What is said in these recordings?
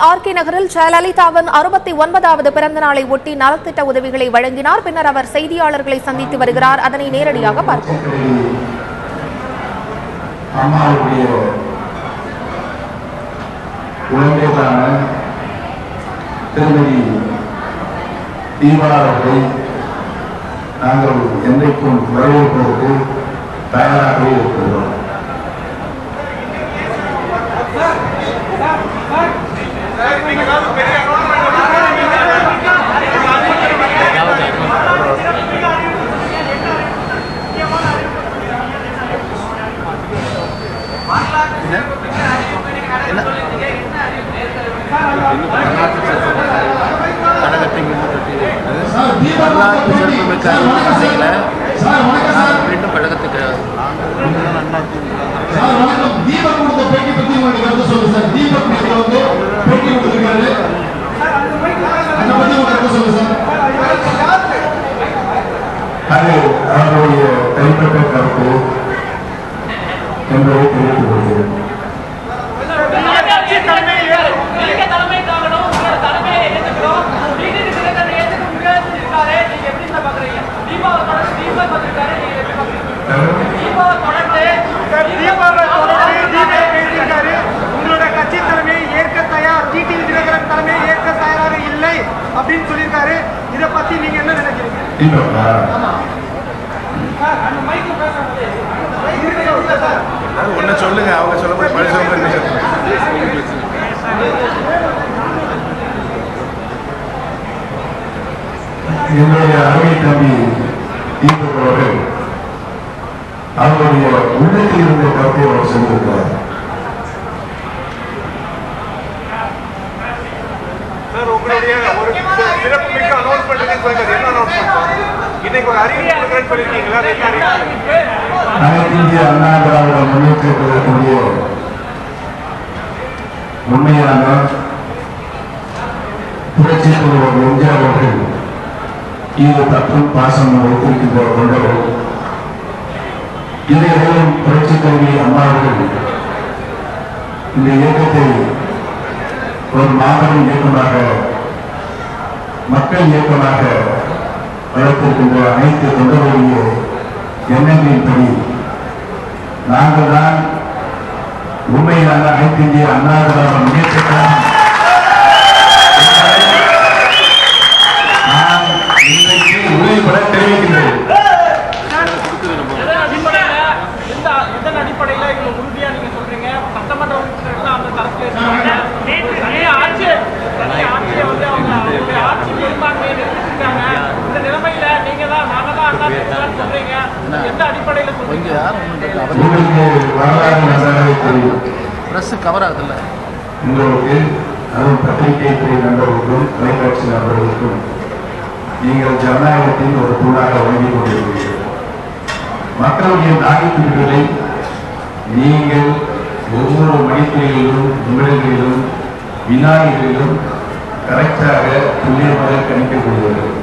RK நகரில் ஜெயலலிதாவின் 69வது பிறந்த நாளை ஒட்டி நலத்திட்ட உதவிகளை வழங்கினார். பின்னர் அவர் செய்தியாளர்களை சந்தித்து வருகிறார். அதனை நேரடியாக பார்ப்போம். நாங்கள் என்றைக்கும் வரவேற்பதற்கு தயாராகவே இருக்கிறோம். அது அவருடைய தனிப்பட்ட கருத்து என்பதை தெரிவித்துக் கொள்கிறேன். உங்களோட கட்சி தலைமையை ஏற்க தயார், டிடிவி தினகரன் தலைமையை ஏற்க தயாராக இல்லை அப்படின்னு சொல்லியிருக்காரு. இதை பத்தி நீங்க என்ன நினைக்கிறீங்க? சொல்லுங்க, அவங்க சொல்ல என்னுடைய அருமை தம்பி தீபக் அவர்கள் அவருடைய உள்ளத்தில் இருந்த கருத்தை அவர் சொல்லியிருக்கிறார். சார், உங்களுடைய ஒரு சிறப்புமிக்க அனௌன்ஸ்மெண்ட் என்ன அனௌன்ஸ்மெண்ட்? இன்னைக்கு ஒரு அறிவிப்பு பண்ணிருக்கீங்களா? அனைத்து இந்திய அண்ணா திராவிட முன்னேற்ற கழகத்தினுடைய உண்மையான புரட்சி தலைவர் எம்ஜிஆர் அவர்கள் இது தப்பும் பாசம் வைத்திருக்கின்ற கொண்டவர். இதையும் புரட்சி தலைவி அம்மாவர்கள் இந்த இயக்கத்தை ஒரு மாபெரும் இயக்கமாக, மக்கள் இயக்கமாக வளர்த்திருக்கின்ற அனைத்து தொண்டர்களுடைய எண்ணங்களின்படி நாங்கள் தான் உண்மையான அனைத்து இந்திய அண்ணா திராவிட முன்னேற்ற கழகம் நான் இன்றைக்கு உறுதிபட தெரிவிக்கின்றேன். உங்களுக்கு அதுவும் பத்திரிகை துறை நண்பர்களுக்கும் தொலைக்காட்சி நண்பர்களுக்கும் நீங்கள் ஜனநாயகத்தின் ஒரு தூணாக வழங்கிக் கொண்டிருக்கிறீர்கள். மக்களுடைய நாட்டுக்குறிகளை நீங்கள் ஒவ்வொரு மணித்துறைகளிலும், நிமிடங்களிலும், வினாடிகளிலும் கரெக்டாக துல்லியமாக கணிக்கக்கூடியவர்கள்.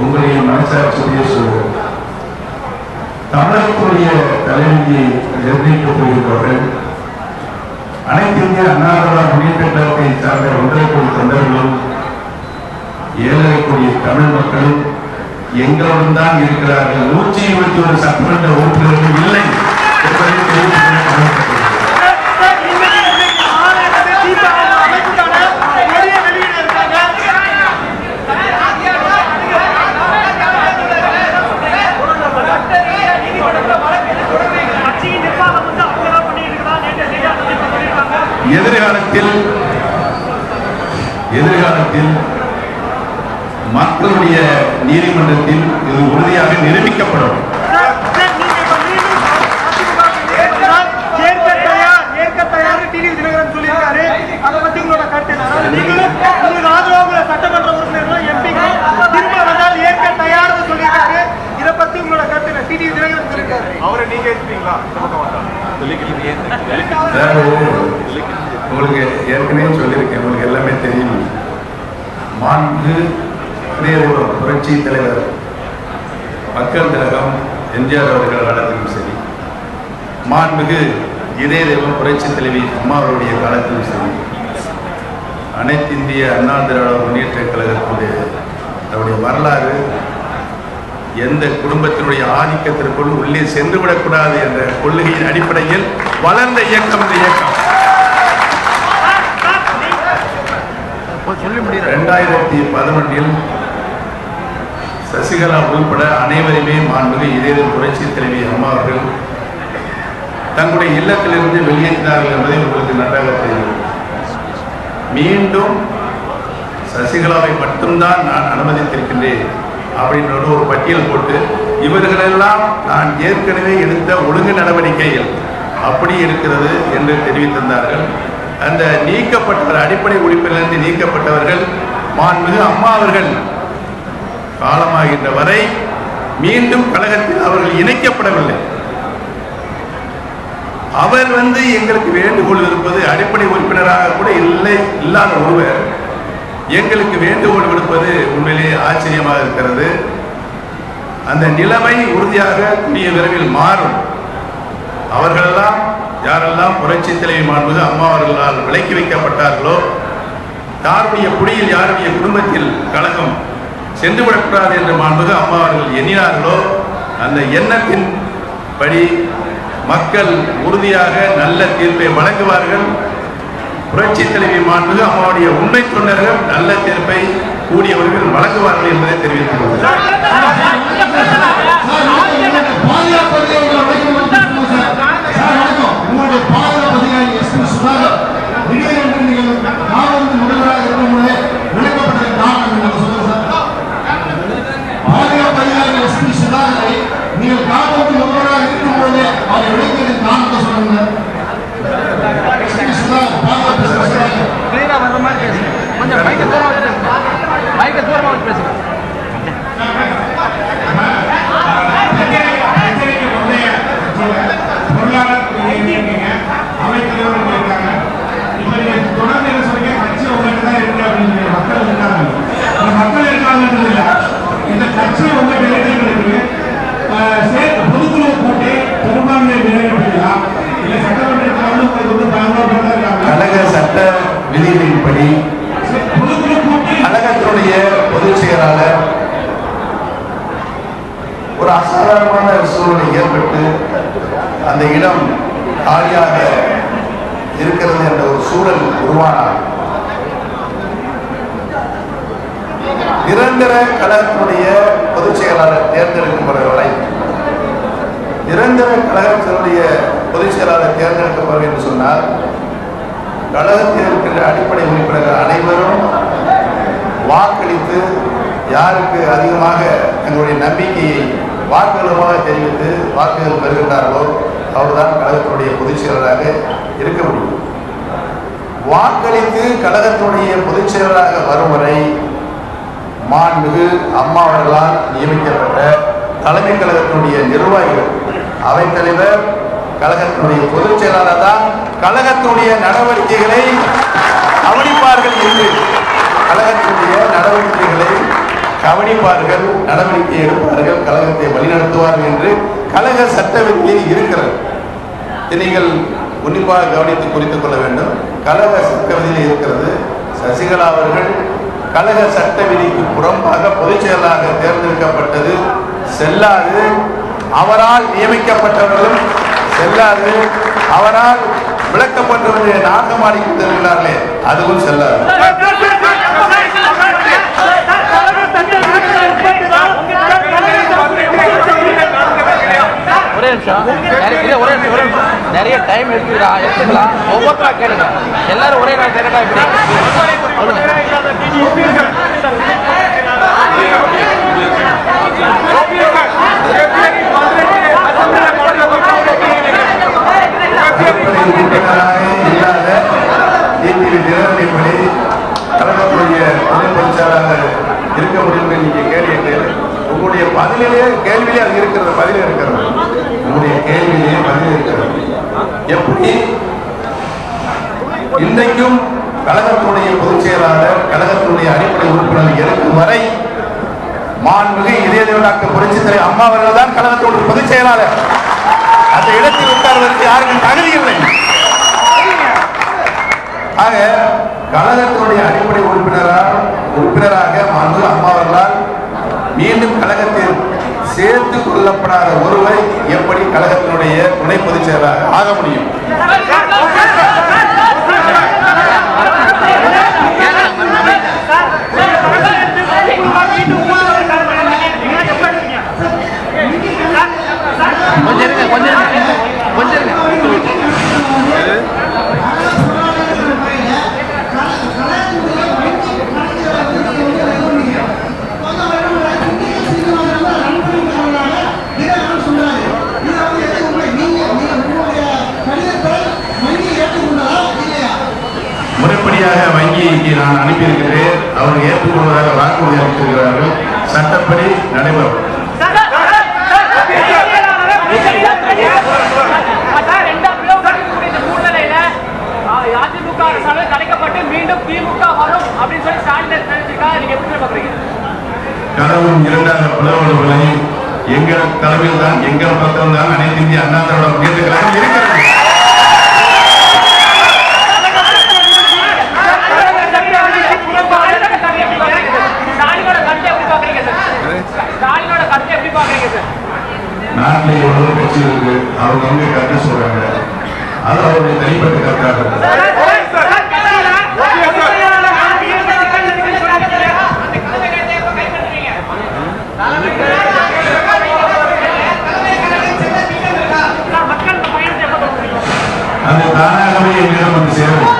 உங்களுடைய மனசாட்சியுடைய சூழல் தமிழகத்துடைய தலைவியை நிர்ணயிக்கப் போகிறவர்கள் அனைத்து இந்திய அண்ணா திராவிட முன்னேற்ற கழகத்தை சார்ந்த 1.5 கோடி தொண்டர்களும் 7.5 கோடி தமிழ் மக்களும் எங்களுடன் தான் இருக்கிறார்கள். 121 சட்டமன்ற உறுப்பினர்கள் இல்லை என்பதை தெரிவித்துக் எதிர்காலத்தில் மக்களுடைய நீதிமன்றத்தில் இது உறுதியாக நிரூபிக்கப்படும். சட்டமன்ற உறுப்பினர்கள் எம்பிக்கள் திரும்ப வந்தால் ஏற்க தயார் சொல்லியிருக்காரு. இதை பத்தி உங்களோட கருத்து டிடிவி தினகரன் சொல்லியிருக்காரு. அவரை நீங்க ஏற்பீங்களா? உங்களுக்கு ஏற்கனவே சொல்லியிருக்கேன், உங்களுக்கு எல்லாமே தெரியும். மாண்பு புரட்சி தலைவர் மக்கள் திலகம் எம்ஜிஆர் அவர்கள் காலத்திலும் சரி, மாண்புமிகு இதய தெய்வம் புரட்சி தலைவி அம்மா அவருடைய காலத்திலும் சரி, அனைத்து இந்திய அண்ணா திராவிட முன்னேற்ற கழகத்தினுடைய அவருடைய வரலாறு எந்த குடும்பத்தினுடைய ஆதிக்கத்திற்குள் உள்ளே சென்றுவிடக்கூடாது என்ற கொள்கையின் அடிப்படையில் வளர்ந்த இயக்கம் இந்த இயக்கம். 2011 சசிகலா உள்பட அனைவருமே மாண்புமிகு இதய புரட்சி தலைவி அம்மா அவர்கள் தங்களுடைய இல்லத்திலிருந்து வெளியேற்றினார்கள் என்பதை உங்களுக்கு நன்றாக தெரியும். மீண்டும் சசிகலாவை மட்டும்தான் நான் அனுமதித்திருக்கின்றேன் அப்படின்ற ஒரு பட்டியல் போட்டு இவர்களெல்லாம் நான் ஏற்கனவே எடுத்த ஒழுங்கு நடவடிக்கைகள் அப்படி இருக்கிறது என்று தெரிவித்திருந்தார்கள். அந்த நீக்கப்பட்டவர் அடிப்படை உறுப்பிலிருந்து நீக்கப்பட்டவர்கள் மாண்புமிகு அம்மா அவர்கள் காலமாகின்ற வரை மீண்டும் கழகத்தில் அவர்கள் இணைக்கப்படவில்லை. அவர் எங்களுக்கு வேண்டுகோள் இருப்பது அடிப்படை உறுப்பினராக கூட இல்லாத ஒருவர் எங்களுக்கு வேண்டுகோள் விடுப்பது உண்மையிலேயே ஆச்சரியமாக இருக்கிறது. அந்த நிலைமை உறுதியாக கூடிய விரைவில் மாறும். அவர்களெல்லாம் யாரெல்லாம் புரட்சி தலைவி மாண்புமிகு அம்மா அவர்களால் விலக்கி வைக்கப்பட்டார்களோ, யாருடைய குடியில் யாருடைய குடும்பத்தில் கழகம் சென்றுவிடக்கூடாது என்று மாண்புமிகு அம்மா அவர்கள் எண்ணினார்களோ அந்த எண்ணத்தின் படி மக்கள் உறுதியாக நல்ல தீர்ப்பை வழங்குவார்கள். புரட்சி தலைவி மாண்புமிகு அம்மாவுடைய உண்மை தொண்டர்கள் நல்ல தீர்ப்பை கூடியவர்கள் வழங்குவார்கள் என்பதை தெரிவித்துக் கொள்கிறேன். நீங்கள் காவல்துறை முதல்வராக இருக்கும் போது அவர் விளைத்ததின் காரணத்தை சொல்லுங்க. மக்கள் இருக்காங்கன்றது இல்லை, இந்த கட்சி பொதுக்குழு கூட்டி பெரும்பான்மையை நிறைவேற்றலாம். இல்லை சட்டமன்ற கழக சட்ட விதிகளின்படி கழகத்தினுடைய பொதுச் செயலாளர் ஒரு அசாதாரணமான சூழ்நிலை ஏற்பட்டு அந்த இடம் காலியாக இருக்கிறது என்ற ஒரு சூழல் உருவானார். நிரந்தர கழகத்தினுடைய பொதுச் செயலாளர் தேர்ந்தெடுக்கப்படுவதை நிரந்தர கழகத்தினுடைய பொதுச் செயலாளர் தேர்ந்தெடுக்கப்படுவது என்று சொன்னால் கழகத்தில் இருக்கின்ற அடிப்படை உறுப்பினர்கள் அனைவரும் வாக்களித்து யாருக்கு அதிகமாக தங்களுடைய நம்பிக்கையை வாக்குகளுமாக தெரிவித்து வாக்குகள் பெறுகின்றார்களோ அவர்தான் கழகத்தினுடைய பொதுச் செயலராக இருக்க முடியும். வாக்களித்து கழகத்தினுடைய பொதுச் செயலராக வரும் வரை மாண்புமிகு அம்மா அவர்களால் நியமிக்கப்பட்ட தலைமை கழகத்தினுடைய நிர்வாகிகள் அவைத்தலைவர் கழகத்தினுடைய பொதுச் செயலாளர் தான் கழகத்தினுடைய நடவடிக்கைகளை கவனிப்பார்கள் என்று கழகத்தினுடைய நடவடிக்கைகளை கவனிப்பார்கள், நடவடிக்கை எடுப்பார்கள், கழகத்தை வழிநடத்துவார்கள் என்று கழக சட்ட விதியில் இருக்கிறது. நீங்கள் உன்னிப்பாக கவனித்து குறித்துக் கொள்ள வேண்டும். கழக சட்ட விதியில் இருக்கிறது. சசிகலா அவர்கள் கழக சட்ட விதிக்கு புறம்பாக பொதுச் செயலாளராக தேர்ந்தெடுக்கப்பட்டது செல்லாது. அவரால் நியமிக்கப்பட்டவர்களும் செல்லாது. அவரால் விளக்கப்பட்டவர்களை நாகமாடி கொடுத்திருக்கிறார்களே அதுவும் செல்லாது. நிறைய டைம் எடுத்துக்கலாம். ஒவ்வொருத்தரா கேளுங்க. எல்லாரும் ஒரே நாள் கேட்டா இப்படி இல்லாத நிலைமைப்படி கழகத்துடைய துணை பொதுச்செயலாளராக இருக்க முடியும் என்று நீங்க கேள்வி உங்களுடைய பதிலே கேள்வியிலே அது இருக்கிறது, பதிலே இருக்கிறது. உங்களுடைய கேள்வியிலே பதில் இருக்கிறது. எப்படி இன்றைக்கும் கழகத்துடைய பொதுச் செயலாளர் கழகத்துடைய அடிப்படை உறுப்பினர் இருக்கும் வரை மாண்புமிகு இதயதேவனாக்க புரட்சி தலைவர் அம்மா அவர்கள் தான் கழகத்துடைய பொதுச் செயலாளர். அந்த இடத்தில் உட்கார்வதற்கு யாருக்கும் தகுதி இல்லை. ஆக கழகத்தினுடைய அடிப்படை உறுப்பினராக மாண்பு அம்மா அவர்களால் மீண்டும் கழகத்தில் சேர்த்து கொள்ளப்படாத ஒருவர் எப்படி கழகத்தினுடைய துணை பொதுச் செயலாளராக ஆக முடியும்? முறைப்படியாக வங்கிக்கு நான் அனுப்பியிருக்கிறேன். அவர்கள் ஏற்றுக்கொள்வதாக வாக்குறுதி அளித்திருக்கிறார்கள். சட்டப்படி நடைபெறும். அதிமுக அரசால் கலைக்கப்பட்டு மீண்டும் திமுக வரும் அப்படின்னு சொல்லி ஸ்டாலின் தெரிவிச்சிருக்காங்க. நீங்க எப்படி பாக்குறீங்க? கனவும் இரண்டாக பிளவுகளை எங்கள் தலைமையில் தான், எங்கள் பக்கம் தான் அனைத்து இந்திய அண்ணா திராவிட முன்னேற்ற கழகம் இருக்கிறது. நாட்டில் எவ்வளவு கட்சி இருக்கு, அவங்க எங்க கருத்து சொல்றாங்க, அது அவருடைய தனிப்பட்ட கருத்தாக. அது தானாகவே எங்களிடம் வந்து சேரும்.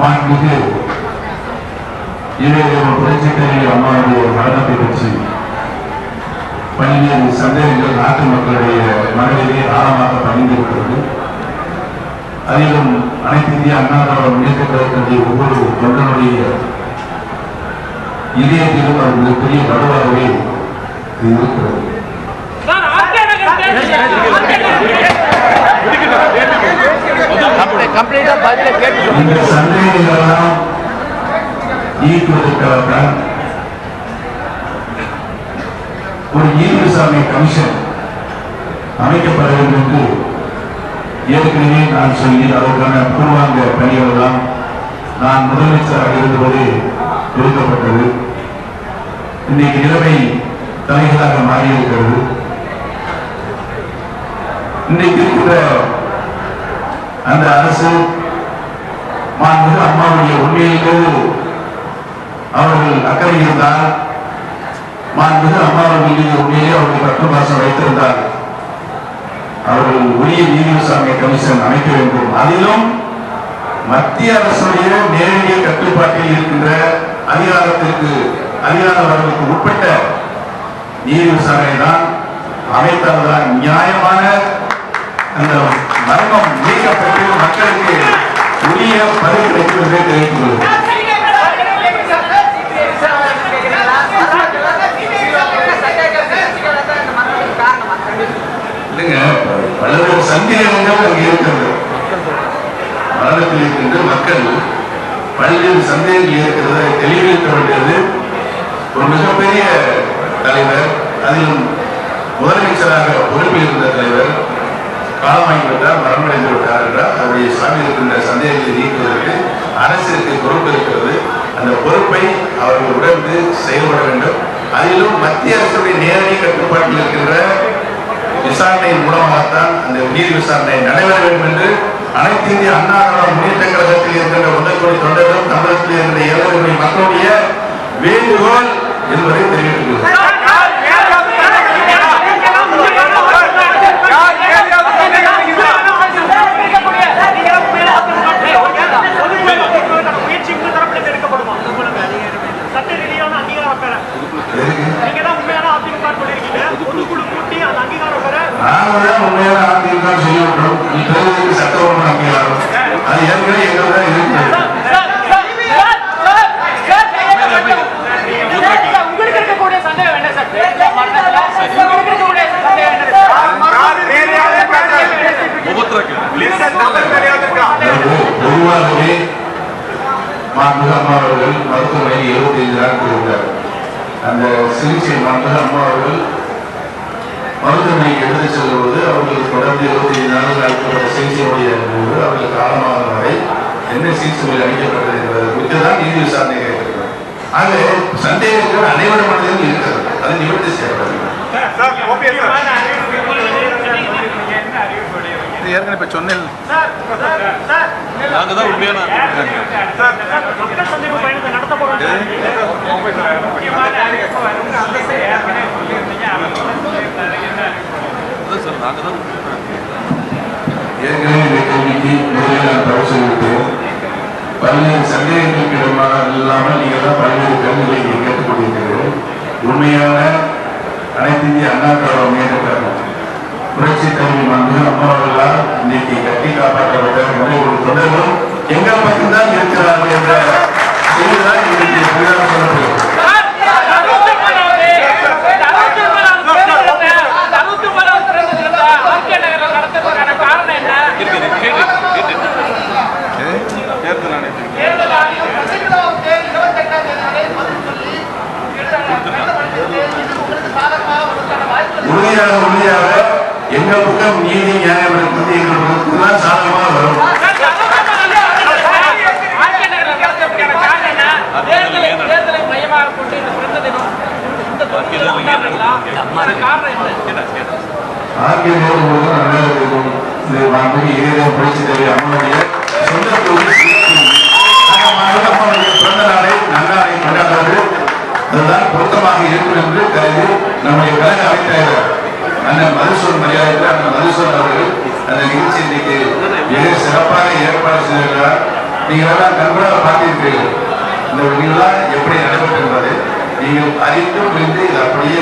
மாண்புமிகு புரட்சித்தலைவி அம்மாவுடைய மரணத்தை பற்றி பல்வேறு சந்தேகங்கள் நாட்டு மக்களுடைய மனதிலே ஆழமாக பதிந்திருக்கிறது. அதிலும் அனைத்து இந்திய அண்ணா திராவிட முன்னேற்ற கழகத்தினுடைய ஒவ்வொரு தொண்டனுடைய இதயத்திலும் அது மிகப்பெரிய வலுவாகவே இருக்கிறது. இந்த சந்தேகங்களெல்லாம் ஈர்ப்பதற்காகத்தான் ஒரு ஈர்ப்பு கமிஷன் அமைக்கப்பட வேண்டும் என்று ஏற்கனவே நான் சொல்லி அதற்கான பூர்வாங்க பணிகளெல்லாம் நான் முதலமைச்சராக இருந்தபோது கொடுக்கப்பட்டது. இன்னைக்கு நிலைமை தலைகளாக மாறியிருக்கிறது. இன்னைக்கு இருக்கிற அந்த அரசு மாண்புமிகு அம்மாவுடைய உண்மையிலே அவர்கள் அக்கறை இருந்தால், மாண்புமிகு அம்மாவுடைய மீது உண்மையிலே அவர்கள் பற்று பாசம் வைத்திருந்தால் அவர்கள் உரிய நீதி விசாரணை கமிஷன் அமைக்க வேண்டும். அதிலும் மத்திய அரசுடைய நேரடிய கட்டுப்பாட்டில் இருக்கின்ற அதிகாரங்களுக்கு உட்பட்ட நீதி விசாரணை தான் அமைத்தால்தான் நியாயமான அந்த மர்மம் நீக்கப்பட்டு மக்களுக்கு உரிய பதில் கிடைக்கும் என்றே தெரிவித்துள்ளது. இல்லைங்க, பல்வேறு சந்தேகங்கள் அங்கே இருக்கிறது. மரணத்தில் இருக்கின்ற மக்கள் பல்வேறு சந்தேகங்கள் இருக்கிறது. தெளிவிக்க வேண்டியது ஒரு மிகப்பெரிய தலைவர், அதிலும் முதலமைச்சராக பொறுப்பில் இருந்த தலைவர் காலமாகிவிட்டார், மரணமடைந்து விட்டார் என்றால் அவருடைய சாமி இருக்கின்ற சந்தேகங்களை நீக்குவதற்கு அரசிற்கு பொறுப்பு இருக்கிறது. அந்த பொறுப்பை அவர்கள் உணர்ந்து செயல்பட வேண்டும். அதிலும் மத்திய அரசுடைய நேரடி கட்டுப்பாட்டில் இருக்கின்ற விசாரணையின் மூலமாகத்தான் அந்த நீதி விசாரணை நடைபெற வேண்டும் என்று அனைத்து இந்திய அண்ணா திராவிட முன்னேற்ற கழகத்தில் இருக்கின்ற 1 கோடி தொண்டர்களும் தமிழகத்தில் இருக்கின்ற 7 கோடி மக்களுடைய வேண்டுகோள் என்பதை தெரிவித்துள்ளது. நாங்கள் உண்மையான அதிமுக செய்யப்படும் சட்ட ஒழுங்கு அங்கீகாரம் அது ஏற்கனவே எங்கள் தான் இருக்கிறது. உங்களுக்கு இருக்கக்கூடிய சந்தேகம் என்ன சார்? பொதுவாகவே மாண்புமிகு அம்மா அவர்கள் மருத்துவமனையில் 75 நாட்கள் இருந்தார். அந்த சிகிச்சை மாண்புமிகு அம்மா அவர்கள் மருத்துவமனைக்கு எடுத்து செல்லும்போது அவர்களுக்கு தொடர்ந்து 25 நாட்கள் சிகிச்சையுடைய போது அவர்கள் காலமாக வரை என்ன சிகிச்சை அளிக்கப்பட்டது என்பதை குறித்து தான் நீதி விசாரணை கேட்டிருக்கிறது. ஆக சந்தேகங்கள் அனைவரும் மனதிலும் இருக்கிறது, அது நிவர்த்தி செய்யப்படும். ஏற்கனவே இப்ப சொன்னேன் நாங்க தான் உண்மையான ஏற்கனவே இந்த கேள்விக்கு முதலில் நான் தவறு சொல்லிவிட்டேன். பல்வேறு சந்தேகங்களுக்கு இடமாக இல்லாமல் நீங்கள் தான் பல்வேறு கேள்விகளை நீங்கள் கேட்டுக் கொண்டிருக்கிறீர்கள். உண்மையான அனைத்து இந்திய அண்ணா திராவிட முன்னேற்ற கழகம் புரட்சி தலைவி மாண்புமிகு அம்மா அவர்களால் இன்னைக்கு கட்டி காப்பாற்றப்பட்ட ஒரு தொடர்களும் எங்கள் பக்கம்தான் இருக்கிறார்கள் என்ற செய்திதான் இன்னைக்கு சொல்லப்படுகிறது. உறுதியாக எங்கள் பக்கம் நீதி நியாயம் என்பது எங்கள் பக்கத்துதான் சாதகமாக வரும். ஆகிய புரட்சி தலைவி அம்மாவுடைய சொந்த தொழில் அம்மாவுடைய பிறந்த நாளை நன்னாளை கொண்டாடுவது அதுதான் பொருத்தமாக இருக்கும் என்று கருதி நம்முடைய கழக அவைத்தலைவர் அண்ணன் மதுசூதன் மரியாதை அண்ணன் மதுசூதன் அவர்கள் அந்த நிகழ்ச்சி இன்றைக்கு மிக சிறப்பாக ஏற்பாடு செய்திருக்கிறார். நீங்கள் எல்லாம் கண்கூடாக பார்த்திருக்கிறீர்கள். இந்த நிகழ்வு எப்படி நடைபெற்று என்பதை நீங்கள் அறிந்து புரிந்து இது அப்படியே